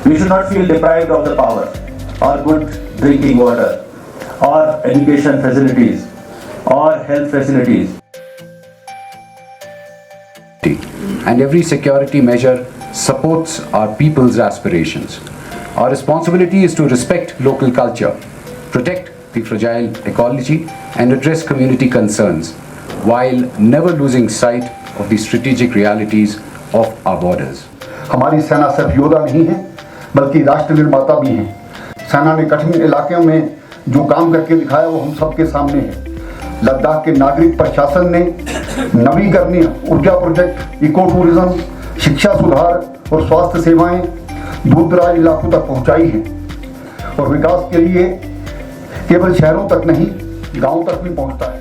We should not feel deprived of the power or good drinking water or education facilities or health facilities. And every security measure supports our people's aspirations. Our responsibility is to respect local culture, protect the fragile ecology, and address community concerns while never losing sight of the strategic realities of our borders. हमारी सेना सिर्फ योद्धा नहीं है बल्कि राष्ट्र निर्माता भी है। सेना ने कठिन इलाकों में जो काम करके दिखाया वो हम सबके सामने है। लद्दाख के नागरिक प्रशासन ने नवीकरणीय ऊर्जा प्रोजेक्ट, इको टूरिज्म, शिक्षा सुधार और स्वास्थ्य सेवाएं दूरदराज इलाकों तक पहुंचाई हैं और विकास के लिए केवल शहरों तक नहीं गांवों तक भी पहुंचता है।